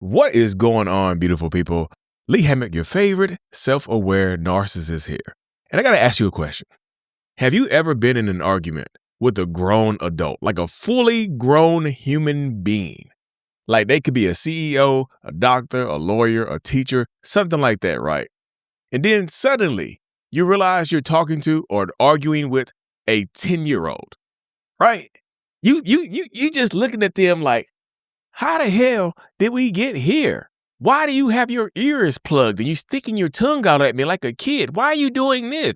What is going on, beautiful people? Lee Hammock, your favorite self-aware narcissist here. And I got to ask you a question. Have you ever been in an argument with a grown adult, like a fully grown human being? Like they could be a CEO, a doctor, a lawyer, a teacher, something like that, right? And then suddenly you realize you're talking to or arguing with a 10-year-old, right? You just looking at them like, how the hell did we get here? Why do you have your ears plugged and you sticking your tongue out at me like a kid? Why are you doing this?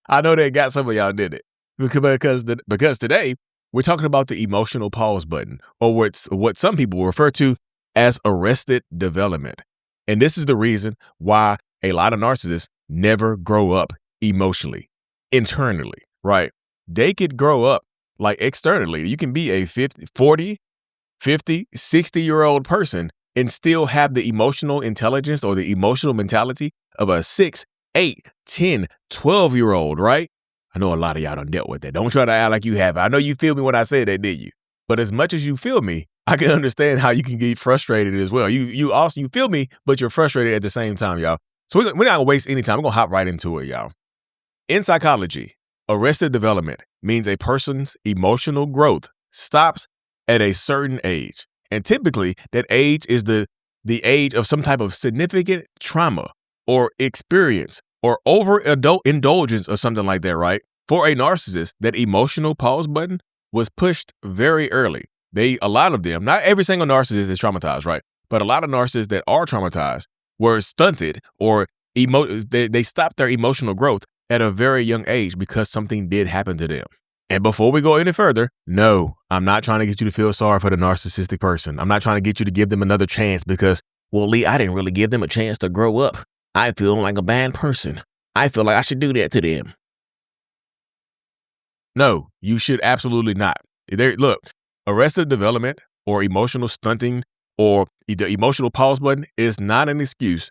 I know they got some of y'all did it because today we're talking about the emotional pause button, or what some people refer to as arrested development. And this is the reason why a lot of narcissists never grow up emotionally, internally, right? They could grow up like externally. You can be a 40, 50, 60-year-old person and still have the emotional intelligence or the emotional mentality of a 6, 8, 10, 12-year-old, right? I know a lot of y'all done dealt with that. Don't try to act like you have. I know you feel me when I say that, did you? But as much as you feel me, I can understand how you can get frustrated as well. You feel me, but you're frustrated at the same time, y'all. So we're not going to waste any time. We're going to hop right into it, y'all. In psychology, arrested development means a person's emotional growth stops at a certain age. And typically that age is the age of some type of significant trauma or experience or overindulgence or something like that, right? For a narcissist, that emotional pause button was pushed very early. A lot of them, not every single narcissist is traumatized, right? But a lot of narcissists that are traumatized were stunted or they stopped their emotional growth at a very young age because something did happen to them. And before we go any further, no, I'm not trying to get you to feel sorry for the narcissistic person. I'm not trying to get you to give them another chance because, well, Lee, I didn't really give them a chance to grow up. I feel like a bad person. I feel like I should do that to them. No, you should absolutely not. Look, arrested development or emotional stunting or the emotional pause button is not an excuse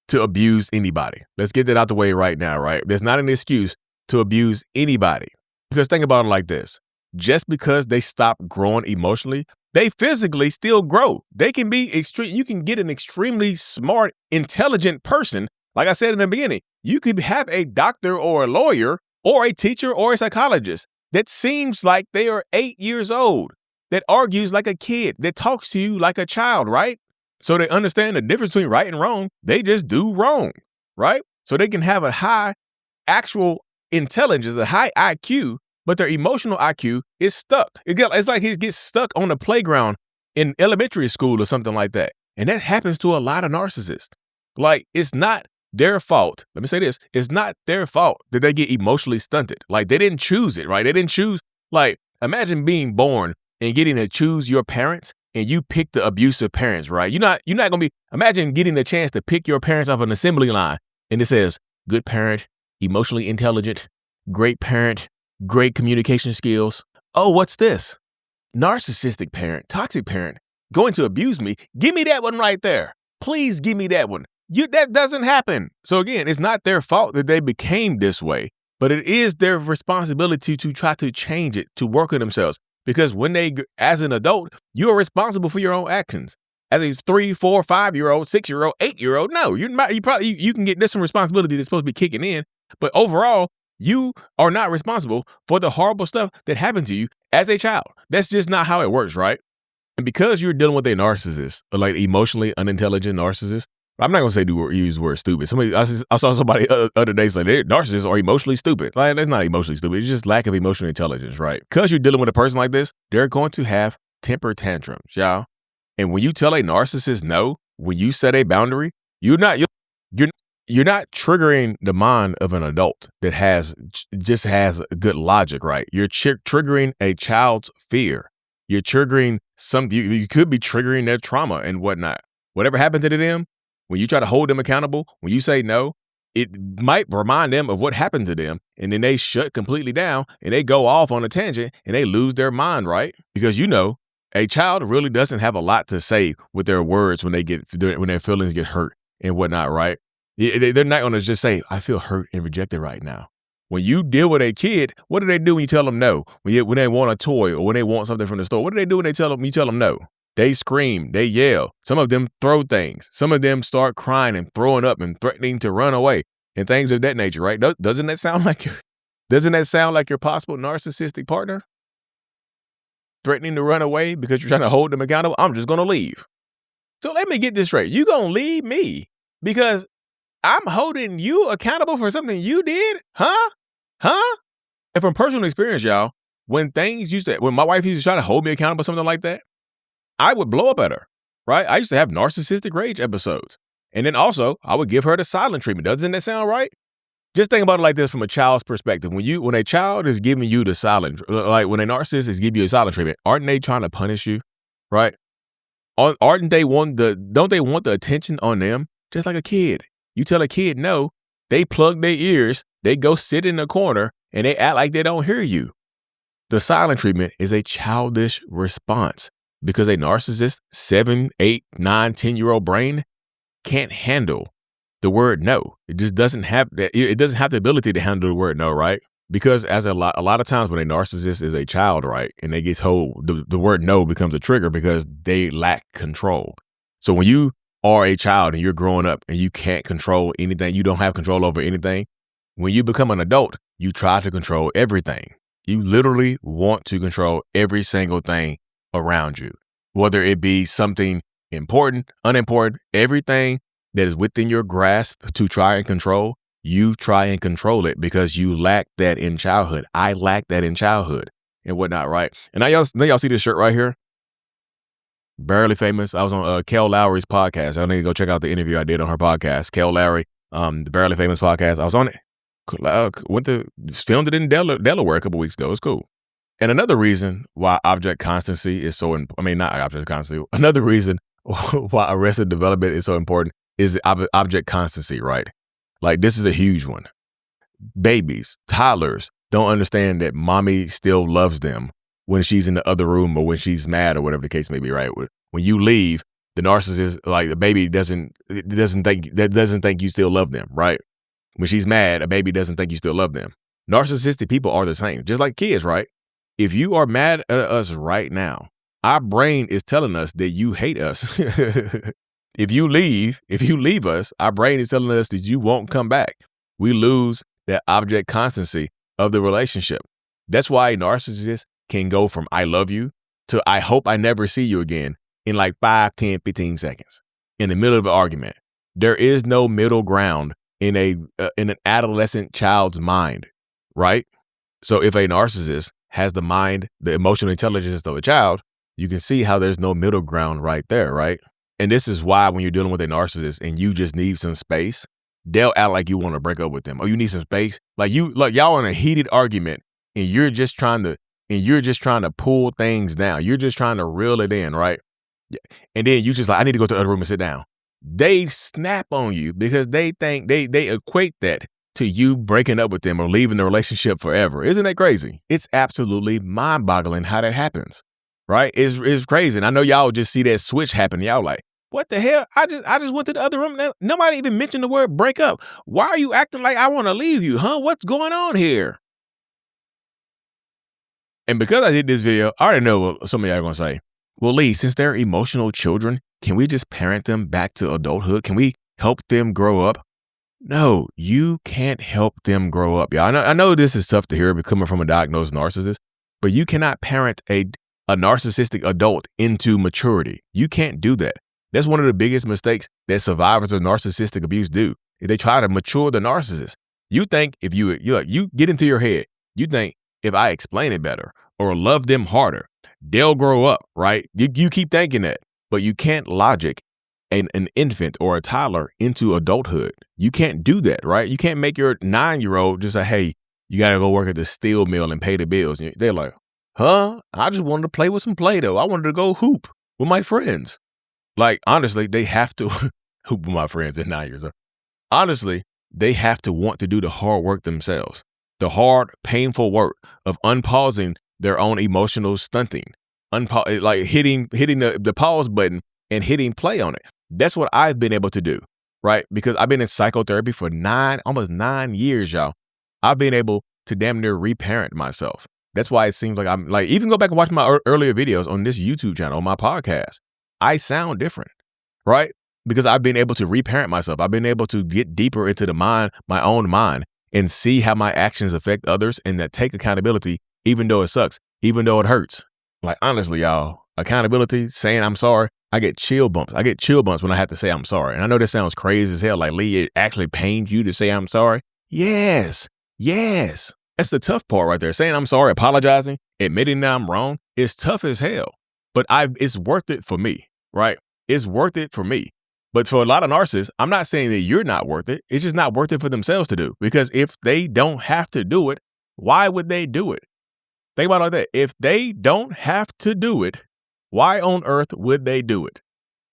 to abuse anybody. Let's get that out the way right now, right? There's not an excuse to abuse anybody. Because think about it like this. Just because they stop growing emotionally, they physically still grow. They can be extreme. You can get an extremely smart, intelligent person. Like I said in the beginning, you could have a doctor or a lawyer or a teacher or a psychologist that seems like they are 8 years old, that argues like a kid, that talks to you like a child, right? So they understand the difference between right and wrong. They just do wrong, right? So they can have a high actual intelligence, a high IQ, but their emotional IQ is stuck. It's like he gets stuck on the playground in elementary school or something like that. And that happens to a lot of narcissists. Like, it's not their fault. Let me say this. It's not their fault that they get emotionally stunted. Like, they didn't choose it, right? They didn't choose, like, imagine being born and getting to choose your parents and you pick the abusive parents, right? You're not going to be, imagine getting the chance to pick your parents off an assembly line and it says, good parent, emotionally intelligent, great parent, great communication skills. Oh, what's this? Narcissistic parent, toxic parent, going to abuse me. Give me that one right there. Please give me that one. That doesn't happen. So again, it's not their fault that they became this way, but it is their responsibility to try to change it, to work on themselves. Because as an adult, you are responsible for your own actions. As a 3, 4, 5-year-old, 6-year-old, 8-year-old, no, you can get this some responsibility that's supposed to be kicking in. But overall, you are not responsible for the horrible stuff that happened to you as a child. That's just not how it works, right? And because you're dealing with a narcissist, like emotionally unintelligent narcissist, I'm not going to say use the word stupid. I saw somebody other day say narcissists are emotionally stupid. Like, that's not emotionally stupid. It's just lack of emotional intelligence, right? Because you're dealing with a person like this, they're going to have temper tantrums, y'all. And when you tell a narcissist no, when you set a boundary, you're not triggering the mind of an adult that just has good logic, right? You're triggering a child's fear. You're triggering you could be triggering their trauma and whatnot. Whatever happened to them, when you try to hold them accountable, when you say no, it might remind them of what happened to them. And then they shut completely down and they go off on a tangent and they lose their mind, right? Because a child really doesn't have a lot to say with their words when their feelings get hurt and whatnot, right? They're not going to just say, I feel hurt and rejected right now. When you deal with a kid, what do they do when you tell them no? When they want a toy or when they want something from the store, what do they do when you tell them no? They scream, they yell. Some of them throw things. Some of them start crying and throwing up and threatening to run away and things of that nature, right? Doesn't that sound like your possible narcissistic partner? Threatening to run away because you're trying to hold them accountable? I'm just going to leave. So let me get this straight. You going to leave me because I'm holding you accountable for something you did? Huh? And from personal experience, y'all, when my wife used to try to hold me accountable for something like that, I would blow up at her, right? I used to have narcissistic rage episodes. And then also, I would give her the silent treatment. Doesn't that sound right? Just think about it like this from a child's perspective. When a child is giving you the silent, like when a narcissist is giving you a silent treatment, aren't they trying to punish you, right? Don't they want the attention on them? Just like a kid. You tell a kid no, they plug their ears, they go sit in the corner, and they act like they don't hear you. The silent treatment is a childish response because a narcissist 7, 8, 9, 10-year-old brain can't handle the word no. It just doesn't have that. It doesn't have the ability to handle the word no, right? Because a lot of times when a narcissist is a child, right, and they get told the word no becomes a trigger because they lack control. So when you are a child and you're growing up and you can't control anything, you don't have control over anything. When you become an adult, you try to control everything. You literally want to control every single thing around you, whether it be something important, unimportant, everything that is within your grasp to try and control, you try and control it because you lack that in childhood. I lacked that in childhood and whatnot, right? And now y'all see this shirt right here? Barely Famous. I was on Kel Lowry's podcast. I need to go check out the interview I did on her podcast. Kel Lowry, the Barely Famous podcast. I was on it. Filmed it in Delaware a couple weeks ago. It's cool. And another reason why object constancy is so not object constancy. Another reason why arrested development is so important is object constancy, right? Like, this is a huge one. Babies, toddlers don't understand that mommy still loves them when she's in the other room or when she's mad or whatever the case may be, right? When you leave, the narcissist, like the baby doesn't think you still love them, right? When she's mad, a baby doesn't think you still love them. Narcissistic people are the same, just like kids, right? If you are mad at us right now, our brain is telling us that you hate us. If you leave us, our brain is telling us that you won't come back. We lose that object constancy of the relationship. That's why a narcissist can go from I love you to I hope I never see you again in like 5, 10, 15 seconds in the middle of an argument. There is no middle ground in an adolescent child's mind, right? So if a narcissist has the mind, the emotional intelligence of a child, you can see how there's no middle ground right there, right? And this is why when you're dealing with a narcissist and you just need some space, they'll act like you want to break up with them. Oh, you need some space? Like y'all in a heated argument and you're just trying to pull things down. You're just trying to reel it in, right? And then you just like, I need to go to the other room and sit down. They snap on you because they think they equate that to you breaking up with them or leaving the relationship forever. Isn't that crazy? It's absolutely mind-boggling how that happens, right? It's crazy. And I know y'all just see that switch happen. Y'all like, what the hell? I just went to the other room. Nobody even mentioned the word break up. Why are you acting like I want to leave you, huh? What's going on here? And because I did this video, I already know what some of y'all are going to say. Well, Lee, since they're emotional children, can we just parent them back to adulthood? Can we help them grow up? No, you can't help them grow up. Yeah, I know this is tough to hear coming from a diagnosed narcissist, but you cannot parent a narcissistic adult into maturity. You can't do that. That's one of the biggest mistakes that survivors of narcissistic abuse do. If they try to mature the narcissist, you think if you get into your head, you think if I explain it better or love them harder, they'll grow up, right? You keep thinking that, but you can't logic an infant or a toddler into adulthood. You can't do that, right? You can't make your 9-year-old just say, hey, you got to go work at the steel mill and pay the bills. They're like, huh? I just wanted to play with some Play-Doh. I wanted to go hoop with my friends. Like, honestly, they have to hoop with my friends at 9 years old. Honestly, they have to want to do the hard work themselves. The hard, painful work of unpausing their own emotional stunting, like hitting the pause button and hitting play on it. That's what I've been able to do, right? Because I've been in psychotherapy for almost 9 years, y'all. I've been able to damn near reparent myself That's why it seems like I'm like, even go back and watch my earlier videos on this YouTube channel, on my podcast. I sound different, right? Because I've been able to reparent myself. I've been able to get deeper into my own mind and see how my actions affect others and that take accountability, even though it sucks, even though it hurts. Like, honestly, y'all, accountability, saying I'm sorry, I get chill bumps. I get chill bumps when I have to say I'm sorry. And I know this sounds crazy as hell. Like, Lee, it actually pains you to say I'm sorry? Yes. Yes. That's the tough part right there. Saying I'm sorry, apologizing, admitting that I'm wrong, it's tough as hell. But it's worth it for me, right? It's worth it for me. But for a lot of narcissists, I'm not saying that you're not worth it. It's just not worth it for themselves to do. Because if they don't have to do it, why would they do it? Think about it like that. If they don't have to do it, why on earth would they do it?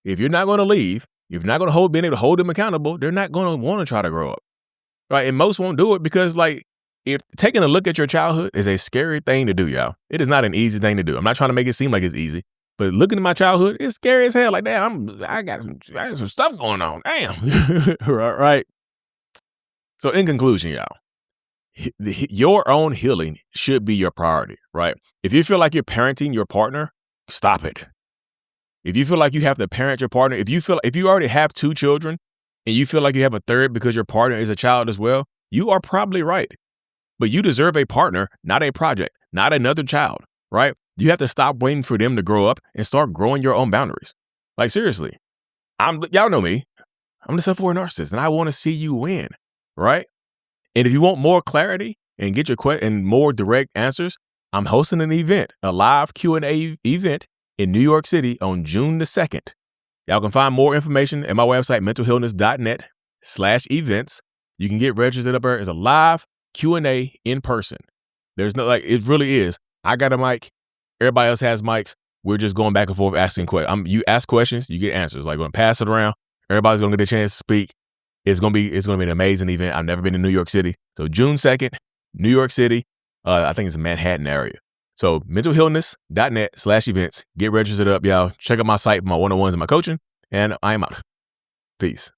If you're not going to leave, if you're not going to being able to hold them accountable, they're not going to want to try to grow up, right? And most won't do it because, like, if taking a look at your childhood is a scary thing to do, y'all. It is not an easy thing to do. I'm not trying to make it seem like it's easy, but looking at my childhood, it's scary as hell. Like, damn, I got some stuff going on. Damn, right? So, in conclusion, y'all, your own healing should be your priority, right? If you feel like you're parenting your partner, stop it. If you feel like you have to parent your partner, if you already have 2 children and you feel like you have a third because your partner is a child as well, you are probably right. But you deserve a partner, not a project, not another child, right? You have to stop waiting for them to grow up and start growing your own boundaries. Like, seriously, y'all know me. I'm the self-aware narcissist and I want to see you win, right? And if you want more clarity and get and more direct answers, I'm hosting an event, a live Q&A event in New York City on June the 2nd. Y'all can find more information at my website, mentalhealness.net/events. You can get registered up there as a live Q&A in person. There's no, like, it really is. I got a mic. Everybody else has mics. We're just going back and forth asking questions. You ask questions, you get answers. Like, we're going to pass it around. Everybody's going to get a chance to speak. It's going to be an amazing event. I've never been to New York City. So June 2nd, New York City. I think it's the Manhattan area. So mentalhealness.net/events. Get registered up, y'all. Check out my site for my one-on-ones and my coaching. And I am out. Peace.